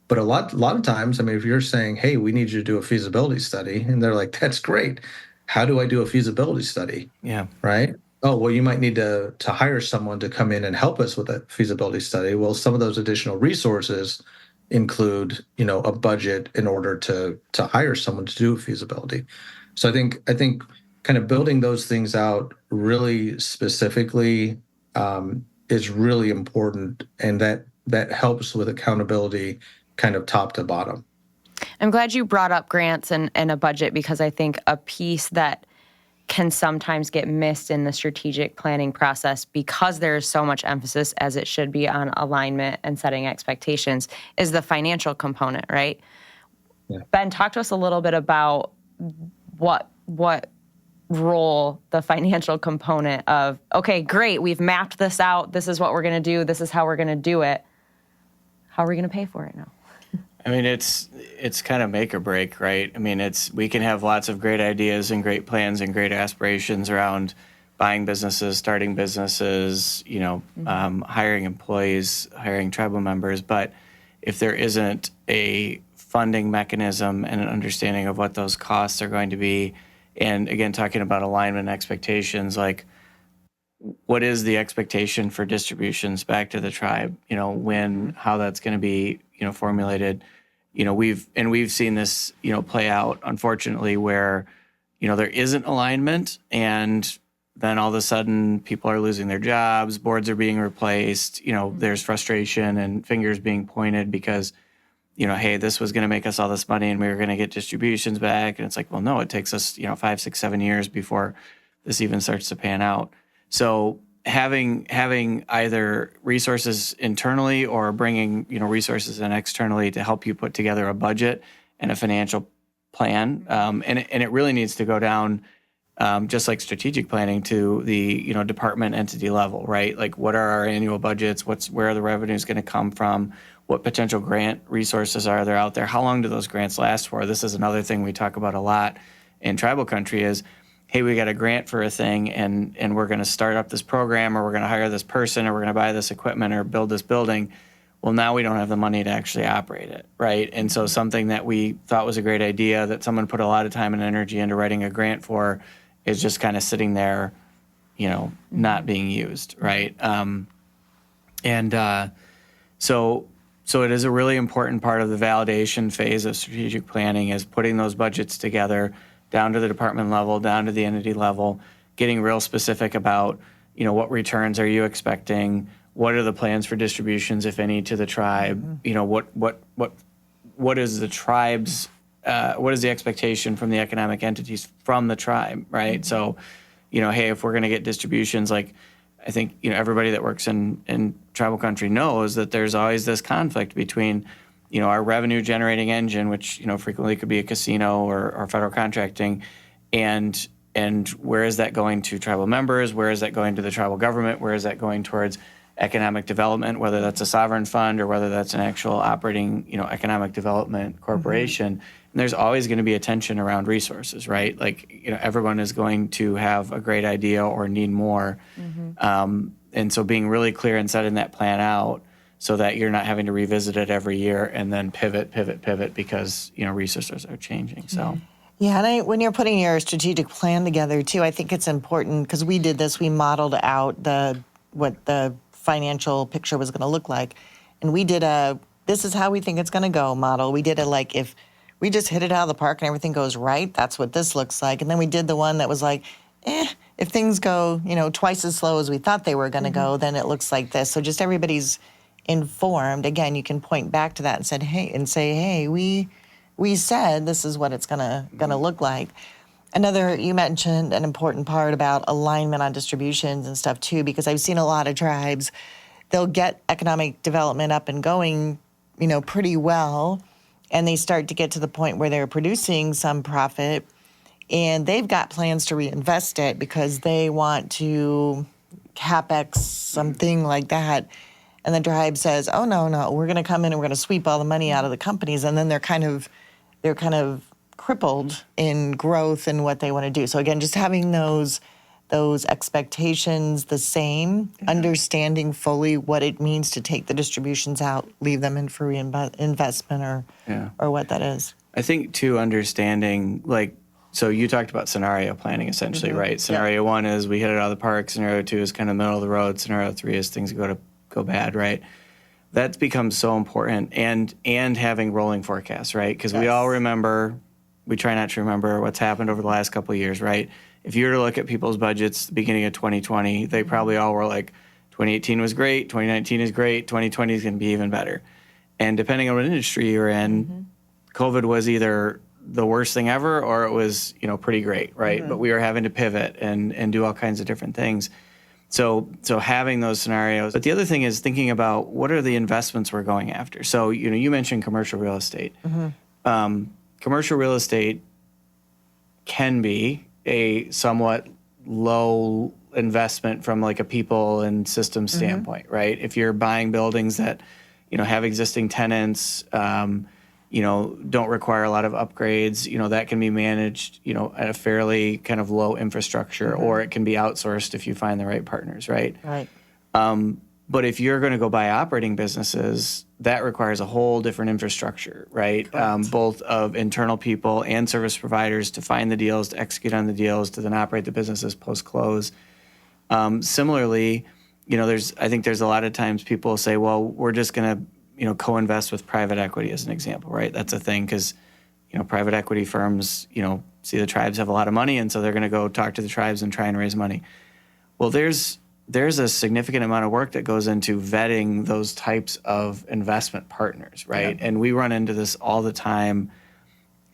E: But a lot of times, I mean, if you're saying, hey, we need you to do a feasibility study, and they're like, that's great. How do I do a feasibility study?
D: Yeah.
E: Right. Oh, well, you might need to hire someone to come in and help us with that feasibility study. Well, some of those additional resources include, a budget in order to hire someone to do a feasibility. So I think kind of building those things out really specifically is really important, and that helps with accountability kind of top to bottom.
B: I'm glad you brought up grants and a budget, because I think a piece that can sometimes get missed in the strategic planning process, because there is so much emphasis, as it should be, on alignment and setting expectations, is the financial component, right?
E: Yeah.
B: Ben, talk to us a little bit about what role the financial component of, okay, great, we've mapped this out, this is what we're going to do, this is how we're going to do it. How are we going to pay for it now?
D: I mean, it's kind of make or break, right? I mean, we can have lots of great ideas and great plans and great aspirations around buying businesses, starting businesses, hiring employees, hiring tribal members. But if there isn't a funding mechanism and an understanding of what those costs are going to be, and again, talking about alignment expectations, like what is the expectation for distributions back to the tribe, how that's going to be, formulated. We've seen this, play out, unfortunately, where, there isn't alignment, and then all of a sudden people are losing their jobs, boards are being replaced, there's frustration and fingers being pointed because, hey, this was going to make us all this money and we were going to get distributions back. And it's like, well, no, it takes us, 5, 6, 7 years before this even starts to pan out. So having either resources internally or bringing, resources in externally to help you put together a budget and a financial plan. And it really needs to go down, just like strategic planning, to the, department entity level, right? Like, what are our annual budgets? Where are the revenues going to come from? What potential grant resources are there out there? How long do those grants last for? This is another thing we talk about a lot in tribal country is, hey, we got a grant for a thing and we're going to start up this program, or we're going to hire this person, or we're going to buy this equipment or build this building. Well, now we don't have the money to actually operate it, right? And so something that we thought was a great idea that someone put a lot of time and energy into writing a grant for is just kind of sitting there, not being used, right? So it is a really important part of the validation phase of strategic planning, is putting those budgets together down to the department level, down to the entity level, getting real specific about, what returns are you expecting? What are the plans for distributions, if any, to the tribe? What is the tribe's, what is the expectation from the economic entities from the tribe, right? So, hey, if we're going to get distributions, like, I think, everybody that works in tribal country knows that there's always this conflict between, our revenue generating engine, which, frequently could be a casino or federal contracting, and where is that going to tribal members? Where is that going to the tribal government? Where is that going towards economic development, whether that's a sovereign fund or whether that's an actual operating, economic development corporation? And there's always going to be a tension around resources, right? Like, everyone is going to have a great idea or need more. And so being really clear and setting that plan out so that you're not having to revisit it every year and then pivot because, resources are changing. So.
C: Yeah, and when you're putting your strategic plan together too, I think it's important, because we did this, we modeled out what the financial picture was going to look like. And we did this is how we think it's going to go model. We did like, if we just hit it out of the park and everything goes right, that's what this looks like. And then we did the one that was like, if things go, twice as slow as we thought they were going to go, then it looks like this. So just everybody's informed. Again, you can point back to that and say, hey, we said this is what it's gonna look like. You mentioned an important part about alignment on distributions and stuff too, because I've seen a lot of tribes, they'll get economic development up and going, pretty well, and they start to get to the point where they're producing some profit, and they've got plans to reinvest it because they want to CapEx something like that. and the tribe says, "Oh no, we're going to come in and we're going to sweep all the money out of the companies," and then they're kind of crippled in growth and what they want to do. So again, just having those expectations the same, understanding fully what it means to take the distributions out, leave them in for reinvestment or what that is.
D: I think too, understanding, like, so you talked about scenario planning essentially, right? Scenario one is we hit it out of the park. Scenario two is kind of middle of the road. Scenario three is things go bad, right? That's become so important, and having rolling forecasts, right? Because we all remember, we try not to remember what's happened over the last couple of years, right? If you were to look at people's budgets at the beginning of 2020, they probably all were like, 2018 was great, 2019 is great, 2020 is going to be even better. And depending on what industry you're in, COVID was either the worst thing ever or it was, pretty great, right? But we were having to pivot and do all kinds of different things. So having those scenarios. But the other thing is thinking about what are the investments we're going after. So, you mentioned commercial real estate. Commercial real estate can be a somewhat low investment from like a people and system standpoint, right? If you're buying buildings that, have existing tenants, don't require a lot of upgrades, that can be managed, at a fairly kind of low infrastructure, or it can be outsourced if you find the right partners, right?
C: Right.
D: But if you're going to go buy operating businesses, that requires a whole different infrastructure, right? Both of internal people and service providers to find the deals, to execute on the deals, to then operate the businesses post-close. Similarly, I think there's a lot of times people say, well, we're just going to, co-invest with private equity as an example, right? That's a thing because, private equity firms, see the tribes have a lot of money, and so they're going to go talk to the tribes and try and raise money. Well, there's a significant amount of work that goes into vetting those types of investment partners, right? And we run into this all the time,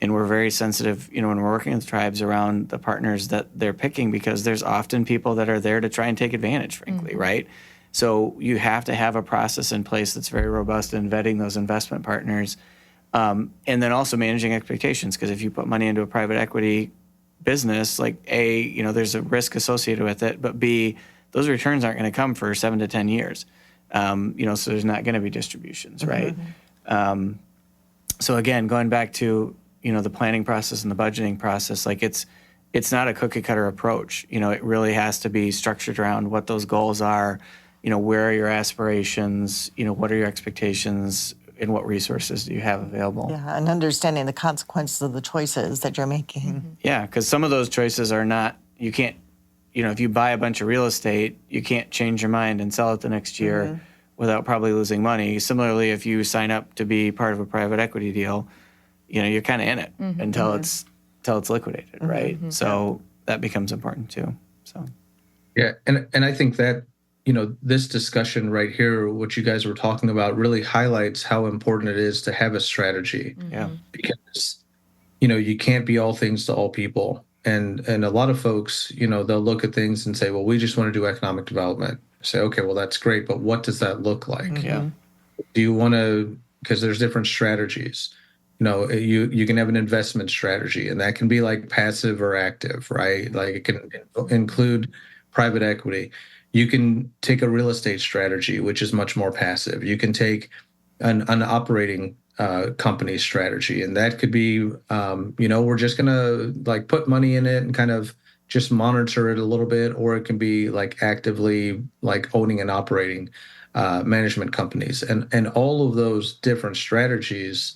D: and we're very sensitive, when we're working with tribes around the partners that they're picking, because there's often people that are there to try and take advantage, frankly, right? So you have to have a process in place that's very robust in vetting those investment partners, and then also managing expectations, because if you put money into a private equity business, like A, there's a risk associated with it, but B, those returns aren't going to come for 7 to 10 years. So there's not going to be distributions, right? So again, going back to, the planning process and the budgeting process, like it's not a cookie cutter approach. It really has to be structured around what those goals are, where are your aspirations, what are your expectations, and what resources do you have available?
C: Yeah, and understanding the consequences of the choices that you're making.
D: Yeah, because some of those choices are not, you can't, if you buy a bunch of real estate, you can't change your mind and sell it the next year without probably losing money. Similarly, if you sign up to be part of a private equity deal, you're kind of in it until it's liquidated, right? So that becomes important too. So
E: Yeah, and I think that this discussion right here, what you guys were talking about, really highlights how important it is to have a strategy.
D: Yeah,
E: because you can't be all things to all people. And a lot of folks, they'll look at things and say, well, we just want to do economic development. Say, okay, well, that's great, but what does that look like?
D: Yeah.
E: Do you want to, because there's different strategies. You can have an investment strategy, and that can be like passive or active, right? Like it can include private equity. You can take a real estate strategy, which is much more passive. You can take an operating company strategy, and that could be, we're just gonna like put money in it and kind of just monitor it a little bit, or it can be like actively like owning and operating management companies, and all of those different strategies,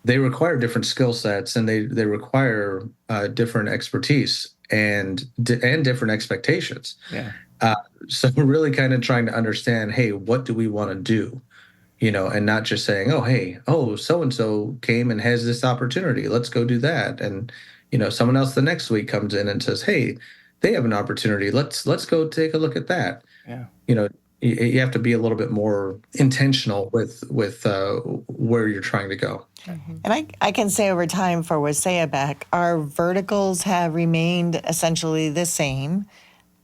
E: they require different skill sets, and they require different expertise and different expectations.
D: Yeah.
E: So we're really kind of trying to understand, hey, what do we want to do? And not just saying, so-and-so came and has this opportunity, let's go do that. And, someone else the next week comes in and says, hey, they have an opportunity, let's go take a look at that.
D: Yeah.
E: You have to be a little bit more intentional with where you're trying to go.
C: And I can say over time for Waséyabek, our verticals have remained essentially the same.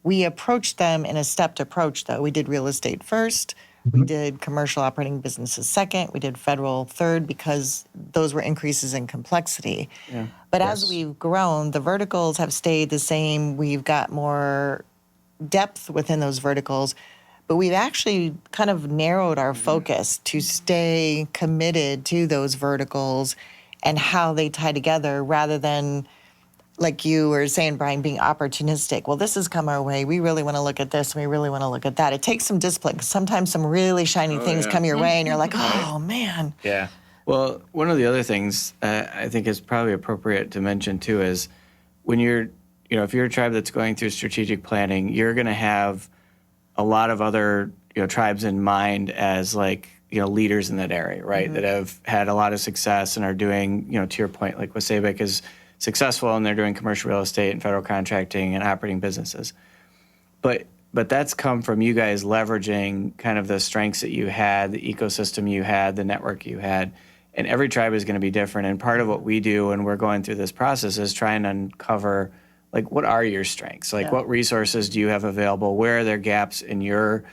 C: We approached them in a stepped approach, though. We did real estate first. We did commercial operating businesses second. We did federal third, because those were increases in complexity.
D: Yeah.
C: But as we've grown, the verticals have stayed the same. We've got more depth within those verticals, but we've actually kind of narrowed our focus to stay committed to those verticals and how they tie together rather than, like you were saying, Brian, being opportunistic. Well, this has come our way. We really want to look at this and we really want to look at that. It takes some discipline because sometimes some really shiny things come your way and you're like, oh, man.
D: Yeah. Well, one of the other things I think is probably appropriate to mention too is when you're, if you're a tribe that's going through strategic planning, you're going to have a lot of other, tribes in mind as like, leaders in that area, right? That have had a lot of success and are doing, to your point, like Waséyabek is successful and they're doing commercial real estate and federal contracting and operating businesses. But that's come from you guys leveraging kind of the strengths that you had, the ecosystem you had, the network you had. And every tribe is going to be different. And part of what we do when we're going through this process is trying to uncover, like, what are your strengths? Like, what resources do you have available? Where are there gaps in your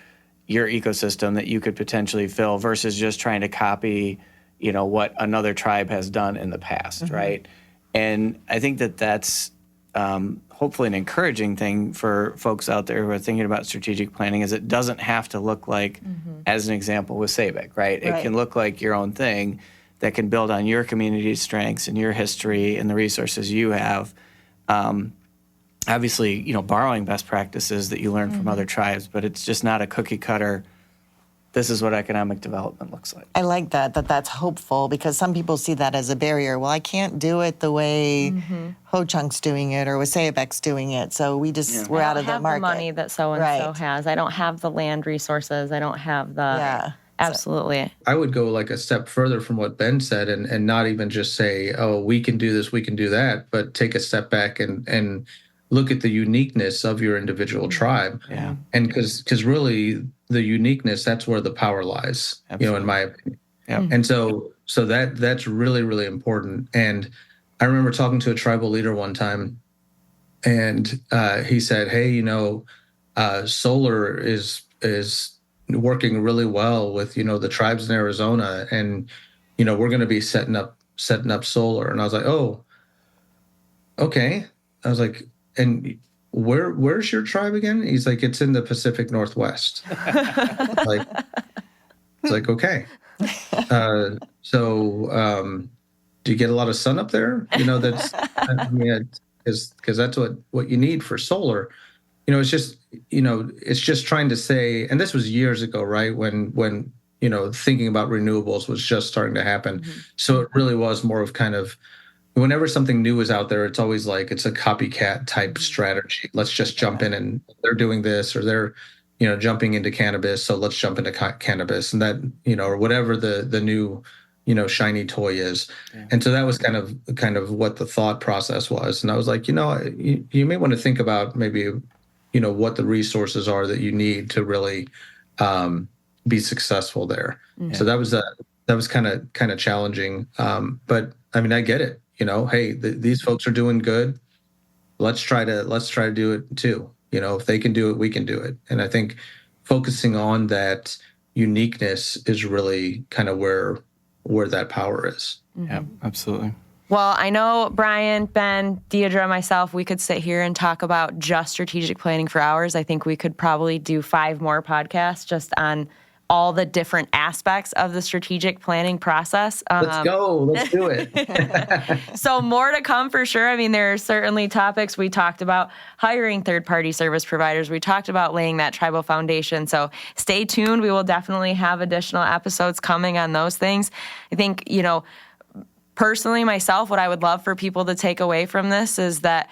D: ecosystem that you could potentially fill versus just trying to copy, what another tribe has done in the past, right? And I think that's hopefully an encouraging thing for folks out there who are thinking about strategic planning is it doesn't have to look like, as an example, Waséyabek, right? It can look like your own thing that can build on your community's strengths and your history and the resources you have. Obviously, borrowing best practices that you learn from other tribes, but it's just not a cookie cutter. This is what economic development looks like.
C: I like that's hopeful because some people see that as a barrier. Well, I can't do it the way Ho-Chunk's doing it or Waséyabek's doing it. So we're out of the market.
B: I don't have the money that so-and-so has. I don't have the land resources. I don't have the...
C: Yeah.
B: Absolutely.
E: I would go like a step further from what Ben said and not even just say, oh, we can do this, we can do that, but take a step back and look at the uniqueness of your individual tribe.
D: Yeah.
E: And because really the uniqueness, that's where the power lies, in my opinion.
D: Yep.
E: And so that's really, really important. And I remember talking to a tribal leader one time and he said, hey, solar is working really well with, the tribes in Arizona. And, we're going to be setting up solar. And I was like, oh, okay. I was like, and where's your tribe again? He's like, it's in the Pacific Northwest. It's like, okay. So do you get a lot of sun up there? That's, because that's what you need for solar. It's just trying to say, and this was years ago, right? When thinking about renewables was just starting to happen. So it really was more of kind of, whenever something new is out there, it's always like it's a copycat type strategy. Let's just jump in and they're doing this or they're, jumping into cannabis. So let's jump into cannabis and that, or whatever the new, shiny toy is. Yeah. And so that was kind of what the thought process was. And I was like, you may want to think about maybe, what the resources are that you need to really be successul there. Yeah. So that was kind of challenging. But I mean, I get it. Hey, these folks are doing good. Let's try to do it too. If they can do it, we can do it. And I think focusing on that uniqueness is really kind of where that power is.
D: Yeah, absolutely.
B: Well, I know Brian, Ben, Deidre, myself, we could sit here and talk about just strategic planning for hours. I think we could probably do 5 more podcasts just on all the different aspects of the strategic planning process.
E: Let's go. Let's do it.
B: So more to come for sure. I mean, there are certainly topics. We talked about hiring third-party service providers. We talked about laying that tribal foundation. So stay tuned. We will definitely have additional episodes coming on those things. I think, personally, myself, what I would love for people to take away from this is that,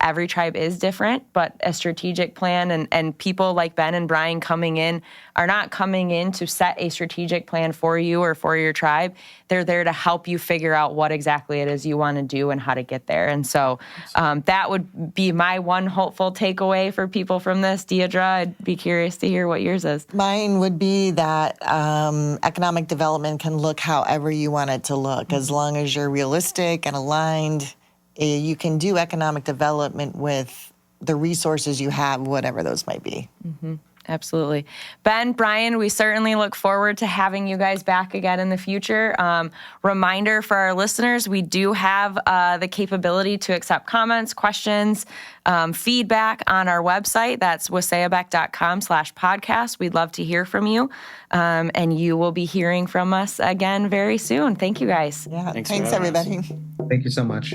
B: every tribe is different, but a strategic plan and people like Ben and Brian coming in are not coming in to set a strategic plan for you or for your tribe. They're there to help you figure out what exactly it is you want to do and how to get there. And so that would be my one hopeful takeaway for people from this. Deidre, I'd be curious to hear what yours is.
C: Mine would be that economic development can look however you want it to look, as long as you're realistic and aligned. You can do economic development with the resources you have, whatever those might be.
B: Mm-hmm. Absolutely. Ben, Bryan, we certainly look forward to having you guys back again in the future. Reminder for our listeners, we do have the capability to accept comments, questions, feedback on our website. That's waséyabek.com/podcast. We'd love to hear from you. And you will be hearing from us again very soon. Thank you, guys.
C: Yeah,
D: Thanks
C: thanks
D: for having us.
C: everybody.
E: Thank you so much.